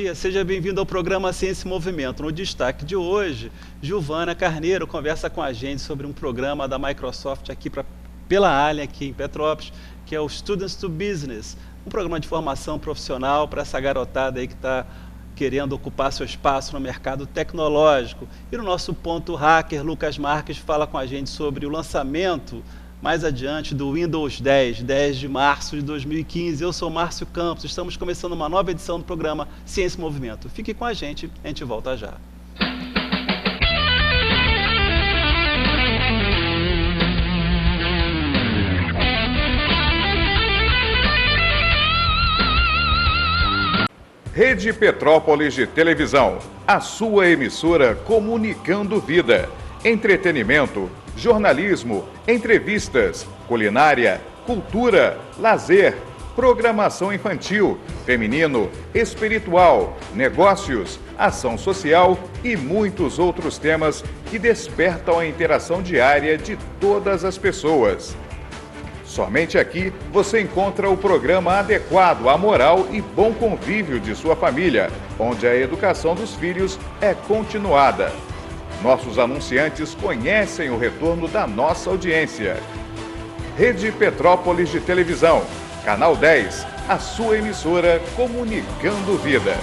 dia, seja bem-vindo ao programa Ciência e Movimento. No destaque de hoje, Giovana Carneiro conversa com a gente sobre um programa da Microsoft aqui pela Alien, aqui em Petrópolis, que é o Students to Business, um programa de formação profissional para essa garotada aí que está querendo ocupar seu espaço no mercado tecnológico. E no nosso ponto hacker, Lucas Marques fala com a gente sobre o lançamento mais adiante do Windows 10, 10 de março de 2015. Eu sou Márcio Campos, estamos começando uma nova edição do programa Ciência e Movimento. Fique com a gente volta já. Rede Petrópolis de Televisão, a sua emissora comunicando vida, entretenimento, jornalismo, entrevistas, culinária, cultura, lazer, programação infantil, feminino, espiritual, negócios, ação social e muitos outros temas que despertam a interação diária de todas as pessoas. Somente aqui você encontra o programa adequado à moral e bom convívio de sua família, onde a educação dos filhos é continuada. Nossos anunciantes conhecem o retorno da nossa audiência. Rede Petrópolis de Televisão, Canal 10, a sua emissora comunicando vida.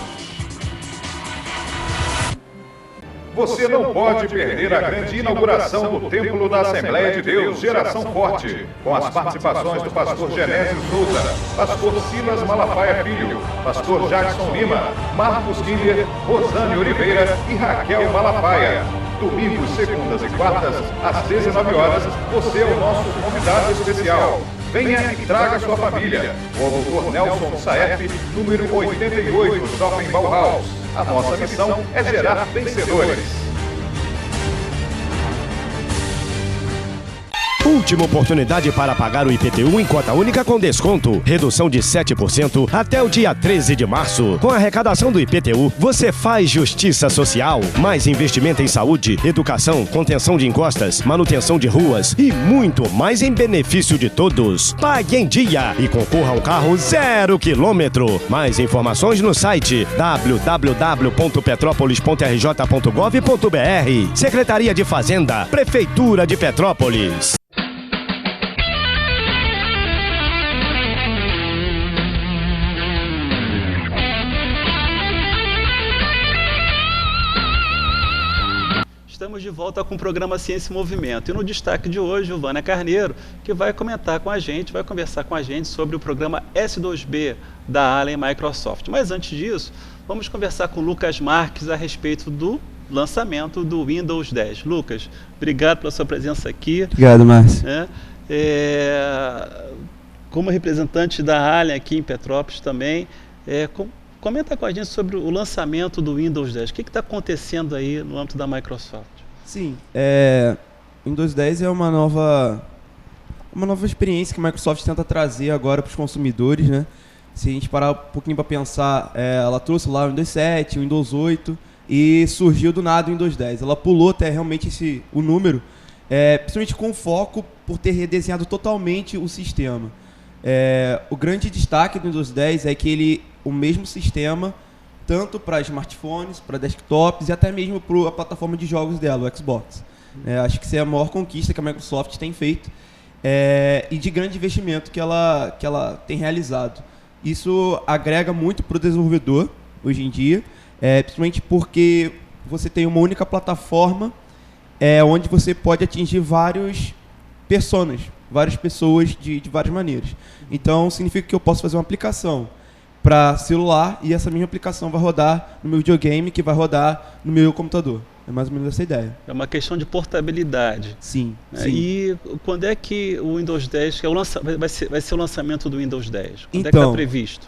Você não pode perder a grande inauguração do Templo da Assembleia de Deus, Geração Forte, com as participações do pastor Genésio Souza, pastor Silas Malafaia Filho, pastor Jackson Lima, Marcos Kinder, Rosane Oliveira e Raquel Malafaia. Domingos, segundas e quartas, às 19 horas, você é o nosso convidado especial. Venha e traga sua família. O Dr. Nelson Saef, número 88, Shopping Bauhaus. A nossa missão é gerar vencedores. Última oportunidade para pagar o IPTU em cota única com desconto. Redução de 7% até o dia 13 de março. Com a arrecadação do IPTU, você faz justiça social. Mais investimento em saúde, educação, contenção de encostas, manutenção de ruas e muito mais em benefício de todos. Pague em dia e concorra a um carro 0 km. Mais informações no site www.petropolis.rj.gov.br. Secretaria de Fazenda, Prefeitura de Petrópolis. Estamos de volta com o programa Ciência e Movimento. E no destaque de hoje, Giovana Carneiro, que vai comentar com a gente, vai conversar com a gente sobre o programa S2B da Allen Microsoft. Mas antes disso, vamos conversar com o Lucas Marques a respeito do lançamento do Windows 10. Lucas, obrigado pela sua presença aqui. Obrigado, Márcio. Como representante da Allen aqui em Petrópolis também, comenta com a gente sobre o lançamento do Windows 10. O que está acontecendo aí no âmbito da Microsoft? Sim, Windows 10 é uma nova experiência que a Microsoft tenta trazer agora para os consumidores, né? Se a gente parar um pouquinho para pensar, ela trouxe lá o Windows 7, o Windows 8 e surgiu do nada o Windows 10. Ela pulou até realmente o número, principalmente com foco por ter redesenhado totalmente o sistema. O grande destaque do Windows 10 é que o mesmo sistema, tanto para smartphones, para desktops e até mesmo para a plataforma de jogos dela, o Xbox. Acho que essa é a maior conquista que a Microsoft tem feito e de grande investimento que ela tem realizado. Isso agrega muito para o desenvolvedor hoje em dia, principalmente porque você tem uma única plataforma onde você pode atingir várias pessoas de várias maneiras. Então, significa que eu posso fazer uma aplicação para celular e essa mesma aplicação vai rodar no meu videogame, que vai rodar no meu computador. É mais ou menos essa ideia. É uma questão de portabilidade. Sim. E quando é que o Windows 10, que vai ser o lançamento do Windows 10? Quando é que está previsto?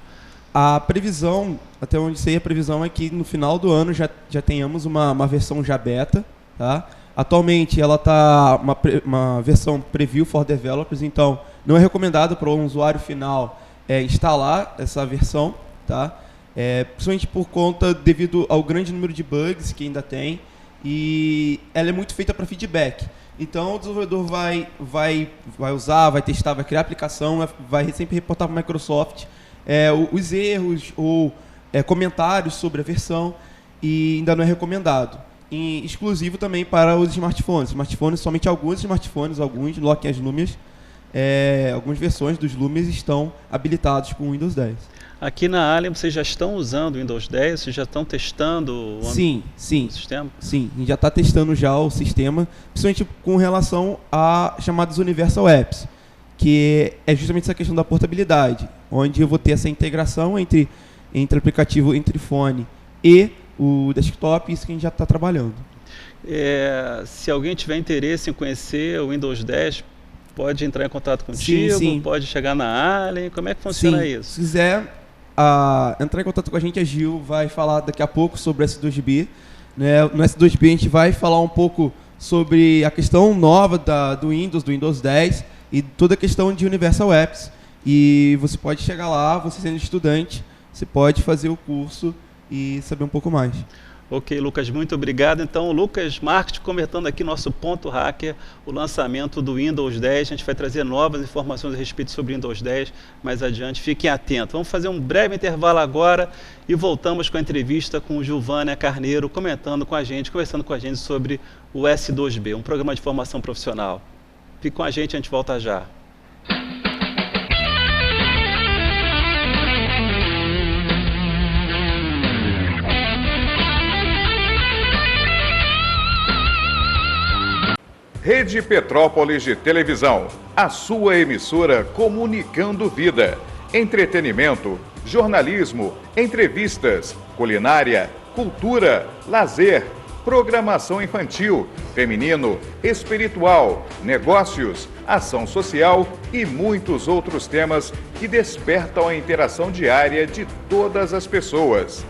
A previsão, até onde sei, a previsão é que no final do ano já tenhamos uma versão já beta, tá? Atualmente ela está uma versão preview for developers, então não é recomendado para o usuário final instalar essa versão, tá? Principalmente devido ao grande número de bugs que ainda tem, e ela é muito feita para feedback. Então o desenvolvedor vai usar, vai testar, vai criar a aplicação, vai sempre reportar para a Microsoft os erros ou comentários sobre a versão e ainda não é recomendado. E exclusivo também para os smartphones. Somente alguns smartphones, alguns Nokia Lumias, algumas versões dos Lumias estão habilitados com o Windows 10. Aqui na Alien vocês já estão usando o Windows 10? Vocês já estão testando o sistema? Sim, a gente já está testando já o sistema, principalmente com relação a chamados Universal Apps, que é justamente essa questão da portabilidade, onde eu vou ter essa integração entre aplicativo, entre fone e o desktop, isso que a gente já está trabalhando. Se alguém tiver interesse em conhecer o Windows 10, pode entrar em contato contigo? Sim. Pode chegar na Alien? Como é que funciona isso? Se quiser entrar em contato com a gente Gil vai falar daqui a pouco sobre o S2B. Né? No S2B a gente vai falar um pouco sobre a questão nova do Windows 10 e toda a questão de Universal Apps. E você pode chegar lá, você sendo estudante, você pode fazer o curso e saber um pouco mais. Ok, Lucas, muito obrigado. Então, o Lucas Marques comentando aqui nosso Ponto Hacker, o lançamento do Windows 10. A gente vai trazer novas informações a respeito sobre o Windows 10 mais adiante. Fiquem atentos. Vamos fazer um breve intervalo agora e voltamos com a entrevista com Giovânia Carneiro, conversando com a gente sobre o S2B, um programa de formação profissional. Fique com a gente volta já. Rede Petrópolis de Televisão, a sua emissora comunicando vida. Entretenimento, jornalismo, entrevistas, culinária, cultura, lazer, programação infantil, feminino, espiritual, negócios, ação social e muitos outros temas que despertam a interação diária de todas as pessoas.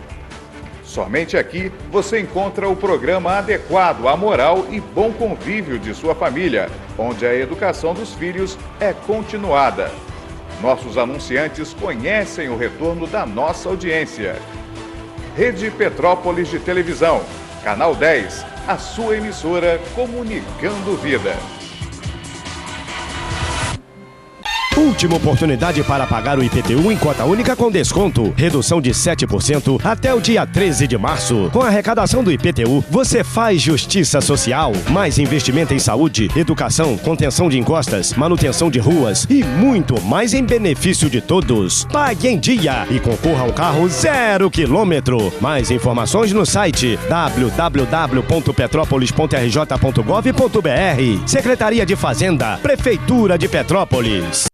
Somente aqui você encontra o programa adequado à moral e bom convívio de sua família, onde a educação dos filhos é continuada. Nossos anunciantes conhecem o retorno da nossa audiência. Rede Petrópolis de Televisão, Canal 10, a sua emissora comunicando vida. Última oportunidade para pagar o IPTU em cota única com desconto. Redução de 7% até o dia 13 de março. Com a arrecadação do IPTU, você faz justiça social. Mais investimento em saúde, educação, contenção de encostas, manutenção de ruas e muito mais em benefício de todos. Pague em dia e concorra a um carro 0 km. Mais informações no site www.petropolis.rj.gov.br. Secretaria de Fazenda, Prefeitura de Petrópolis.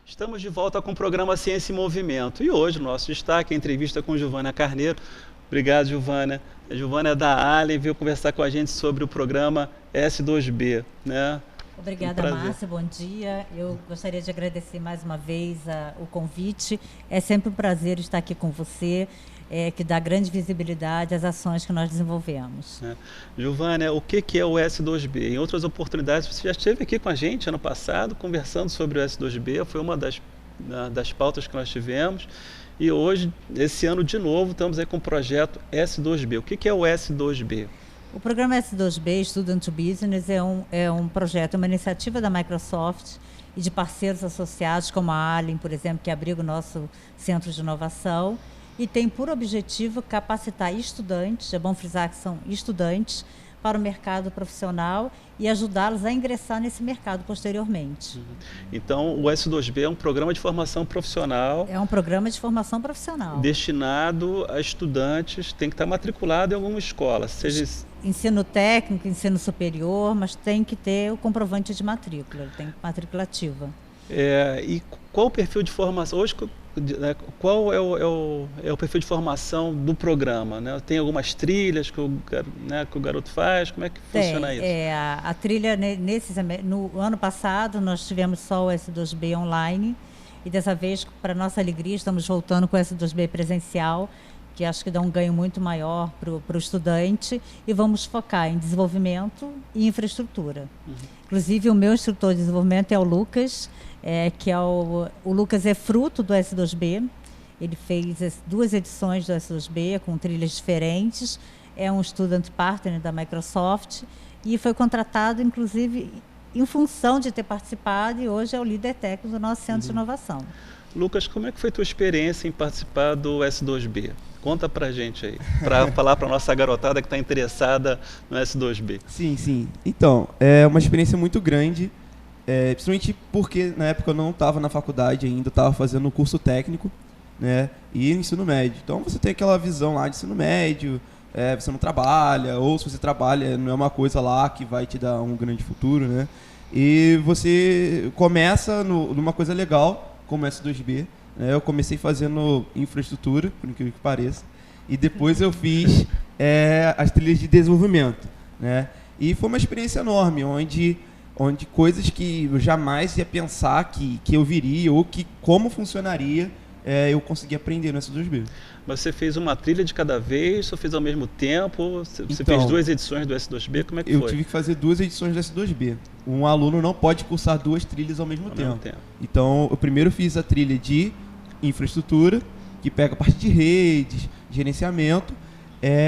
Estamos de volta com o programa Ciência em Movimento. E hoje o nosso destaque é a entrevista com Giovânia Carneiro. Obrigado, Giovânia. A Giovânia é da Alien, veio conversar com a gente sobre o programa S2B, né? Obrigada, Márcia. Bom dia. Eu gostaria de agradecer mais uma vez o convite. É sempre um prazer estar aqui com você, que dá grande visibilidade às ações que nós desenvolvemos. Giovânia, o que é o S2B? Em outras oportunidades, você já esteve aqui com a gente ano passado, conversando sobre o S2B, foi uma das pautas que nós tivemos. E hoje, esse ano de novo, estamos aí com o projeto S2B. O que é o S2B? O programa S2B, Student to Business, é um projeto, uma iniciativa da Microsoft e de parceiros associados, como a Alien, por exemplo, que abriga o nosso centro de inovação, e tem por objetivo capacitar estudantes, é bom frisar que são estudantes, para o mercado profissional e ajudá-los a ingressar nesse mercado posteriormente. Então, o S2B é um programa de formação profissional. É um programa de formação profissional. Destinado a estudantes, tem que estar matriculado em alguma escola, seja ensino técnico, ensino superior, mas tem que ter o comprovante de matrícula, tem matrícula ativa. E qual o perfil de formação? Hoje, qual é o perfil de formação do programa? Né? Tem algumas trilhas que o garoto faz? Como é que funciona isso? A trilha, no ano passado, nós tivemos só o S2B online, e dessa vez, para nossa alegria, estamos voltando com o S2B presencial, que acho que dá um ganho muito maior para o estudante, e vamos focar em desenvolvimento e infraestrutura. Inclusive, o meu instrutor de desenvolvimento é o Lucas, que é o Lucas é fruto do S2B. Ele fez 2 edições do S2B com trilhas diferentes. é um Student Partner da Microsoft e foi contratado, inclusive, em função de ter participado, e hoje é o líder técnico do nosso Centro de Inovação. Lucas, como é que foi a tua experiência em participar do S2B? Conta pra gente aí, para falar para nossa garotada que está interessada no S2B. Sim. Então, é uma experiência muito grande, principalmente porque na época eu não estava na faculdade ainda, estava fazendo um curso técnico, né, e ensino médio. Então você tem aquela visão lá de ensino médio, você não trabalha, ou se você trabalha, não é uma coisa lá que vai te dar um grande futuro, né? E você começa numa coisa legal, como S2B. Eu comecei fazendo infraestrutura, por incrível que pareça, e depois eu fiz as trilhas de desenvolvimento, né? E foi uma experiência enorme, onde coisas que eu jamais ia pensar que eu viria, ou que como funcionaria, eu consegui aprender no S2B. Mas você fez uma trilha de cada vez, ou fez ao mesmo tempo? Você Então, fez 2 edições do S2B? Como é que foi? Eu tive que fazer 2 edições do S2B. Um aluno não pode cursar 2 trilhas ao mesmo tempo. Então, eu primeiro fiz a trilha de infraestrutura, que pega a parte de redes, gerenciamento,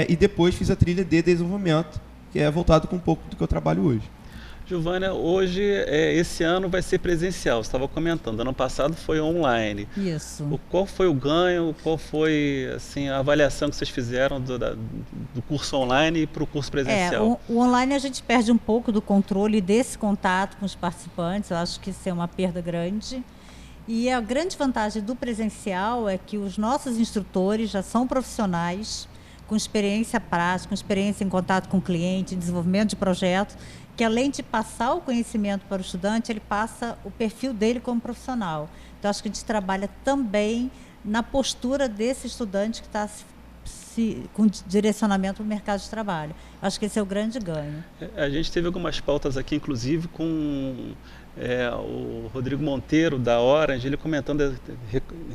e depois fiz a trilha de desenvolvimento, que é voltado com um pouco do que eu trabalho hoje. Giovana, hoje, esse ano vai ser presencial, você estava comentando, ano passado foi online. Isso. Qual foi o ganho, qual foi assim, a avaliação que vocês fizeram do curso online para o curso presencial? O online a gente perde um pouco do controle desse contato com os participantes, eu acho que isso é uma perda grande. E a grande vantagem do presencial é que os nossos instrutores já são profissionais, com experiência prática, com experiência em contato com o cliente, em desenvolvimento de projetos, que além de passar o conhecimento para o estudante, ele passa o perfil dele como profissional. Então, acho que a gente trabalha também na postura desse estudante que está com direcionamento para o mercado de trabalho. Acho que esse é o grande ganho. A gente teve algumas pautas aqui, inclusive, com o Rodrigo Monteiro, da Orange, ele comentando,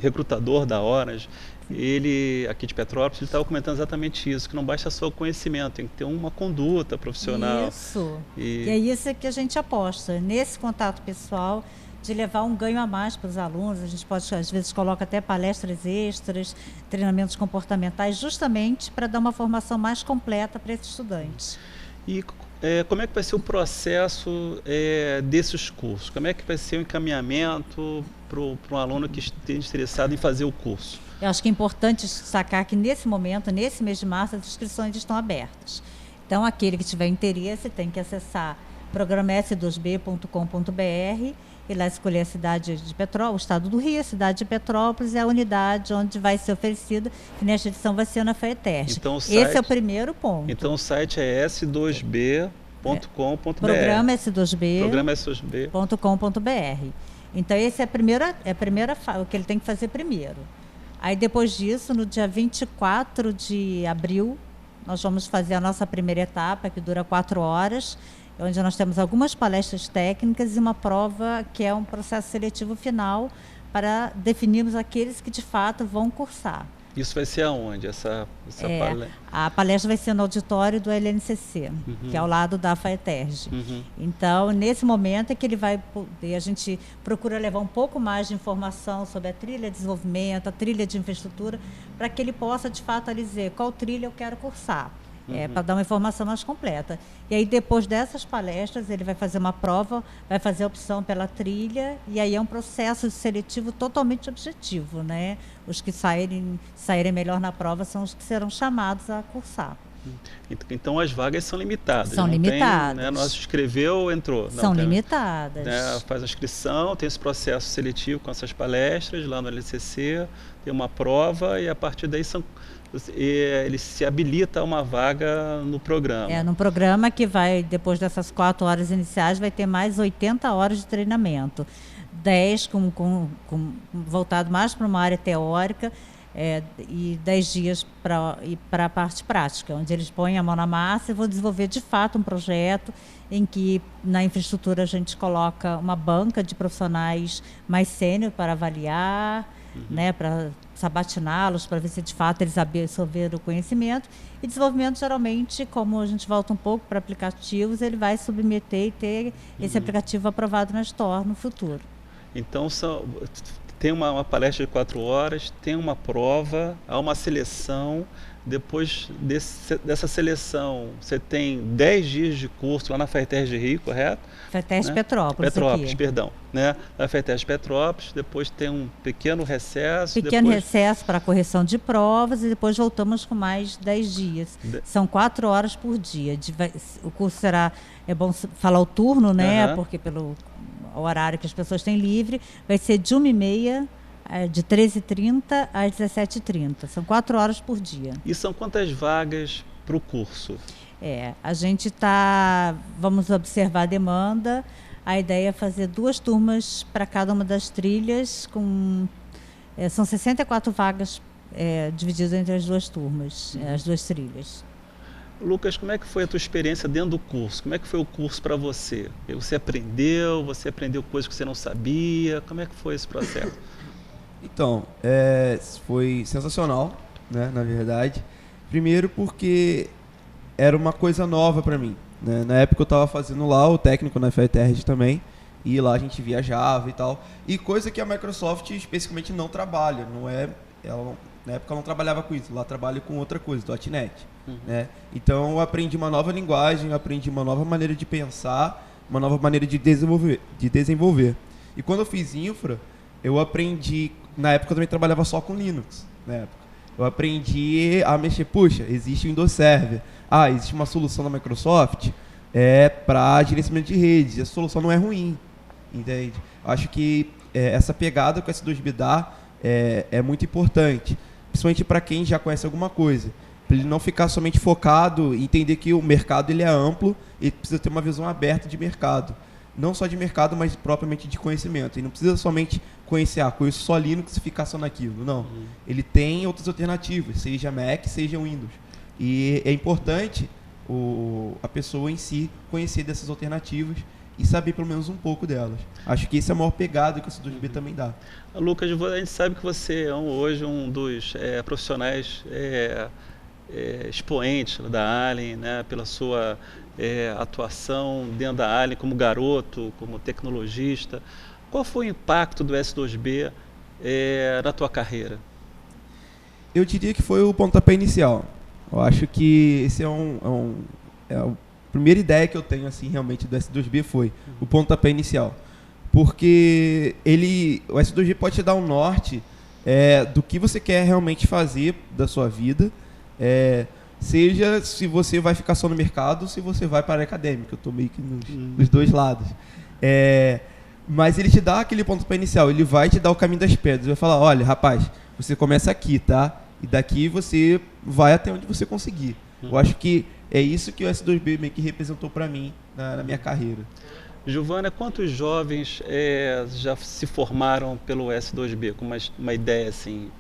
recrutador da Orange, ele, aqui de Petrópolis, ele estava comentando exatamente isso, que não basta só o conhecimento, tem que ter uma conduta profissional. Isso, e é isso que a gente aposta, nesse contato pessoal, de levar um ganho a mais para os alunos. A gente pode, às vezes, coloca até palestras extras, treinamentos comportamentais, justamente para dar uma formação mais completa para esses estudantes. E como é que vai ser o processo desses cursos? Como é que vai ser o encaminhamento para um aluno que esteja interessado em fazer o curso? Eu acho que é importante destacar que, nesse momento, nesse mês de março, as inscrições estão abertas. Então, aquele que tiver interesse tem que acessar programas2b.com.br e lá escolher a cidade de Petrópolis, o estado do Rio, a cidade de Petrópolis, é a unidade onde vai ser oferecida, que nesta edição vai ser na FAETERJ. Então, esse é o primeiro ponto. Então, o site é s2b.com.br. Programa S2B. .com.br. Então, esse é a primeira o que ele tem que fazer primeiro. Aí, depois disso, no dia 24 de abril, nós vamos fazer a nossa primeira etapa, que dura 4 horas, onde nós temos algumas palestras técnicas e uma prova que é um processo seletivo final para definirmos aqueles que, de fato, vão cursar. Isso vai ser aonde, essa palestra? A palestra vai ser no auditório do LNCC, que é ao lado da FAETERJ. Então, nesse momento é que ele vai poder, a gente procura levar um pouco mais de informação sobre a trilha de desenvolvimento, a trilha de infraestrutura, para que ele possa, de fato, ali dizer qual trilha eu quero cursar. Para dar uma informação mais completa. E aí, depois dessas palestras, ele vai fazer uma prova, vai fazer a opção pela trilha, e aí é um processo seletivo totalmente objetivo, né? Os que saírem melhor na prova são os que serão chamados a cursar. Então, as vagas são limitadas. São limitadas. Tem, né, nós escreveu, entrou. São limitadas. Né, faz a inscrição, tem esse processo seletivo com essas palestras lá no LCC, tem uma prova, e a partir daí ele se habilita a uma vaga no programa. No programa que vai, depois dessas 4 horas iniciais, vai ter mais 80 horas de treinamento. 10 voltado mais para uma área teórica, e 10 dias para a parte prática, onde eles põem a mão na massa e vão desenvolver de fato um projeto em que na infraestrutura a gente coloca uma banca de profissionais mais sênior para avaliar, né, para sabatiná-los, para ver se de fato eles absorveram o conhecimento. E desenvolvimento, geralmente, como a gente volta um pouco para aplicativos, ele vai submeter e ter esse aplicativo aprovado na Store no futuro. Então, tem uma palestra de 4 horas, tem uma prova, há uma seleção. Depois dessa seleção, você tem 10 dias de curso lá na FATES de Rio, correto? FATES né? Petrópolis. Petrópolis, perdão. Né? Na FATES Petrópolis, depois tem um pequeno recesso. Recesso para correção de provas e depois voltamos com mais 10 dias. São 4 horas por dia. O curso será, é bom falar o turno, né? Porque pelo horário que as pessoas têm livre, vai ser de 1h30 de 13h30 às 17h30. São 4 horas por dia. E são quantas vagas para o curso? A gente vamos observar a demanda. A ideia é fazer 2 turmas para cada uma das trilhas, são 64 vagas divididas entre as 2 turmas, as 2 trilhas. Lucas, como é que foi a tua experiência dentro do curso? Como é que foi o curso para você? Você aprendeu coisas que você não sabia? Como é que foi esse processo? Então, foi sensacional, né, na verdade. Primeiro porque era uma coisa nova para mim, né? Na época eu estava fazendo lá o técnico na FATES também, e lá a gente viajava e tal. E coisa que a Microsoft especificamente não trabalha, na época eu não trabalhava com isso, lá trabalho com outra coisa, .NET. Né? Então eu aprendi uma nova linguagem, eu aprendi uma nova maneira de pensar, uma nova maneira de desenvolver. E quando eu fiz infra, eu aprendi. Na época eu também trabalhava só com Linux. Na época. Eu aprendi a mexer. Puxa, existe o Windows Server. Existe uma solução da Microsoft para gerenciamento de redes. Essa solução não é ruim. Entende? Acho que essa pegada que o S2B dá é muito importante. Principalmente para quem já conhece alguma coisa. Para ele não ficar somente focado e entender que o mercado ele é amplo e precisa ter uma visão aberta de mercado. Não só de mercado, mas propriamente de conhecimento. E não precisa somente conhecer, conheço só Linux e ficar só naquilo. Não. Ele tem outras alternativas, seja Mac, seja Windows. E é importante a pessoa em si conhecer dessas alternativas e saber pelo menos um pouco delas. Acho que esse é a maior pegada que o S2B também dá. Lucas, a gente sabe que você é hoje um dos profissionais expoentes da Allen, né, pela sua atuação dentro da Allen como garoto, como tecnologista. Qual foi o impacto do S2B na tua carreira? Eu diria que foi o pontapé inicial. Eu acho que esse a primeira ideia que eu tenho assim realmente do S2B foi o pontapé inicial. Porque o S2B pode te dar um norte do que você quer realmente fazer da sua vida, seja se você vai ficar só no mercado ou se você vai para a área acadêmica. Eu estou meio que nos 2 lados. Mas ele te dá aquele pontapé inicial, ele vai te dar o caminho das pedras, vai falar, olha, rapaz, você começa aqui, tá? E daqui você vai até onde você conseguir. Eu acho que é isso que o S2B meio que representou para mim na minha carreira. Giovana, quantos jovens já se formaram pelo S2B, com uma ideia assim?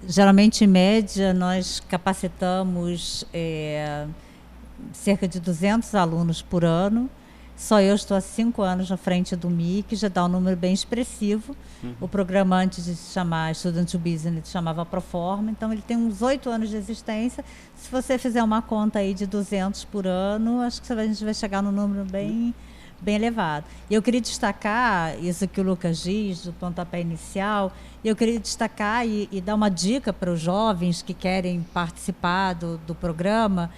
Geralmente, em média, nós capacitamos cerca de 200 alunos por ano. Só eu estou há 5 anos na frente do MIC, já dá um número bem expressivo. O programa, antes de se chamar Student to Business, se chamava Proforma, então ele tem uns 8 anos de existência. Se você fizer uma conta aí de 200 por ano, acho que a gente vai chegar num número bem elevado. E eu queria destacar isso que o Lucas diz, do pontapé inicial, eu queria destacar e dar uma dica para os jovens que querem participar do programa,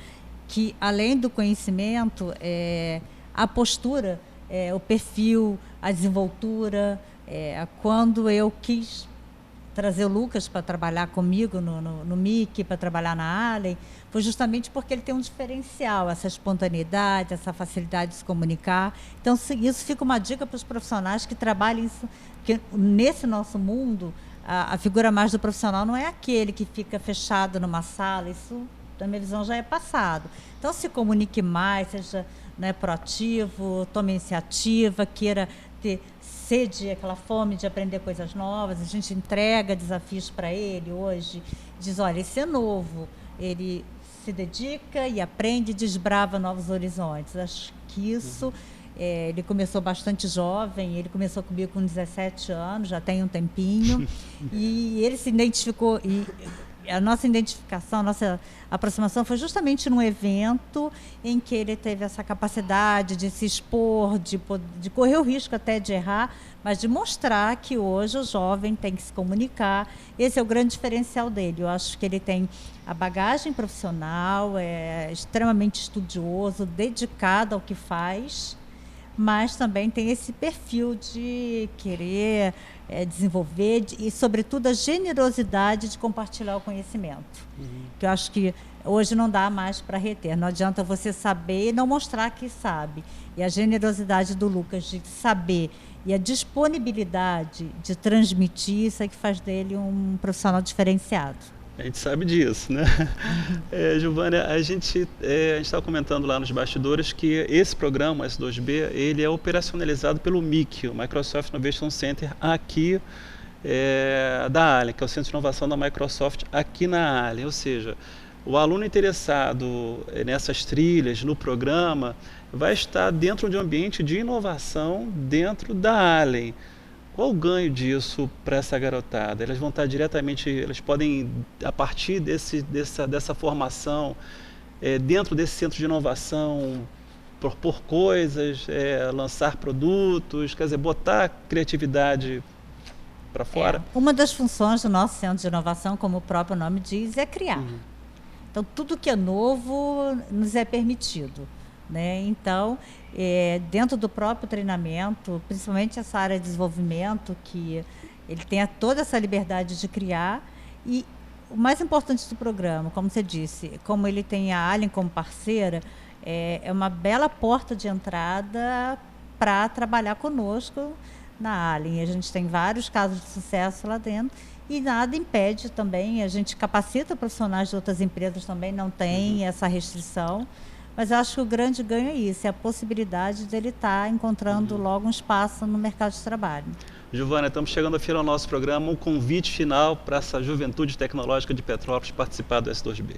que além do conhecimento, a postura, o perfil, a desenvoltura. Quando eu quis trazer o Lucas para trabalhar comigo no MIC, para trabalhar na Allen, foi justamente porque ele tem um diferencial, essa espontaneidade, essa facilidade de se comunicar. Então, isso fica uma dica para os profissionais que trabalham isso, porque nesse nosso mundo, a figura mais do profissional não é aquele que fica fechado numa sala, isso, da minha visão, já é passado. Então, se comunique mais, seja proativo, tome iniciativa, queira ter sede, aquela fome de aprender coisas novas. A gente entrega desafios para ele hoje, diz, olha, esse é novo, ele se dedica e aprende e desbrava novos horizontes. Acho que isso, ele começou bastante jovem, ele começou comigo com 17 anos, já tem um tempinho, e ele se identificou, e a nossa identificação, a nossa aproximação foi justamente num evento em que ele teve essa capacidade de se expor, de correr o risco até de errar, mas de mostrar que hoje o jovem tem que se comunicar. Esse é o grande diferencial dele. Eu acho que ele tem a bagagem profissional, é extremamente estudioso, dedicado ao que faz, mas também tem esse perfil de querer desenvolver e, sobretudo, a generosidade de compartilhar o conhecimento. Que eu acho que hoje não dá mais para reter. Não adianta você saber e não mostrar que sabe. E a generosidade do Lucas de saber e a disponibilidade de transmitir, isso é que faz dele um profissional diferenciado. A gente sabe disso, né? Giovana, a gente estava comentando lá nos bastidores que esse programa, o S2B, ele é operacionalizado pelo MIC, o Microsoft Innovation Center, aqui da Allen, que é o Centro de Inovação da Microsoft aqui na Allen. Ou seja, o aluno interessado nessas trilhas, no programa, vai estar dentro de um ambiente de inovação dentro da Allen. Qual o ganho disso para essa garotada? Elas vão estar diretamente, elas podem, a partir dessa formação, dentro desse centro de inovação, propor coisas, lançar produtos, quer dizer, botar a criatividade para fora? Uma das funções do nosso centro de inovação, como o próprio nome diz, é criar. Então, tudo que é novo nos é permitido, né? Então, dentro do próprio treinamento, principalmente essa área de desenvolvimento, que ele tenha toda essa liberdade de criar. E o mais importante do programa, como você disse, como ele tem a Allen como parceira, é uma bela porta de entrada para trabalhar conosco na Allen. A gente tem vários casos de sucesso lá dentro e nada impede também, a gente capacita profissionais de outras empresas também, não tem essa restrição. Mas eu acho que o grande ganho é isso, é a possibilidade dele estar encontrando logo um espaço no mercado de trabalho. Giovana, estamos chegando ao final do nosso programa, um convite final para essa juventude tecnológica de Petrópolis participar do S2B.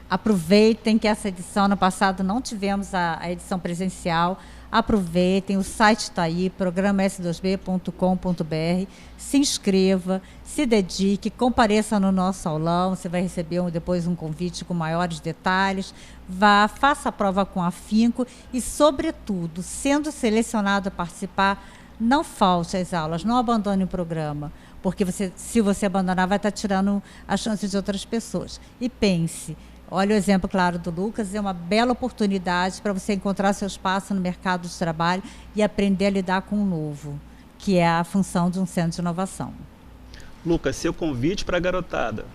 Aproveitem que essa edição, no passado não tivemos a edição presencial, aproveitem, o site está aí, programas2b.com.br, se inscreva, se dedique, compareça no nosso aulão, você vai receber depois um convite com maiores detalhes, vá, faça a prova com afinco e, sobretudo, sendo selecionado a participar, não falte às aulas, não abandone o programa, porque se você abandonar, vai estar tirando a chance de outras pessoas. E pense, olha o exemplo claro do Lucas, é uma bela oportunidade para você encontrar seu espaço no mercado de trabalho e aprender a lidar com o novo, que é a função de um centro de inovação. Lucas, seu convite para a garotada.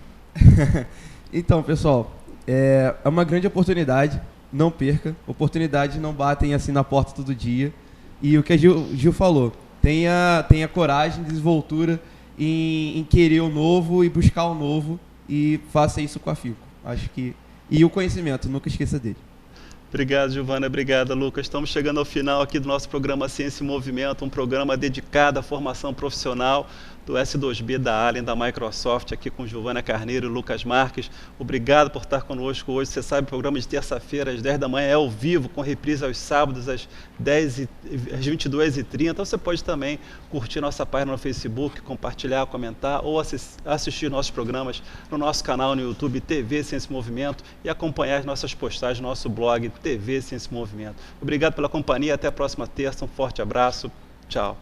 Então, pessoal, é uma grande oportunidade, não perca. Oportunidades não batem assim na porta todo dia. E o que a Gil falou, tenha coragem, desenvoltura em querer o novo e buscar o novo e faça isso com afinco. Acho que... E o conhecimento, nunca esqueça dele. Obrigado, Giovana. Obrigado, Lucas. Estamos chegando ao final aqui do nosso programa Ciência em Movimento, um programa dedicado à formação profissional do S2B da Allen, da Microsoft, aqui com Giovana Carneiro e Lucas Marques. Obrigado por estar conosco hoje. Você sabe, o programa de terça-feira, às 10 da manhã, é ao vivo, com reprise aos sábados, às 22h30. Então, você pode também curtir nossa página no Facebook, compartilhar, comentar ou assistir nossos programas no nosso canal no YouTube, TV Ciência em Movimento, e acompanhar as nossas postagens no nosso blog, TV Ciência em Movimento. Obrigado pela companhia. Até a próxima terça. Um forte abraço. Tchau.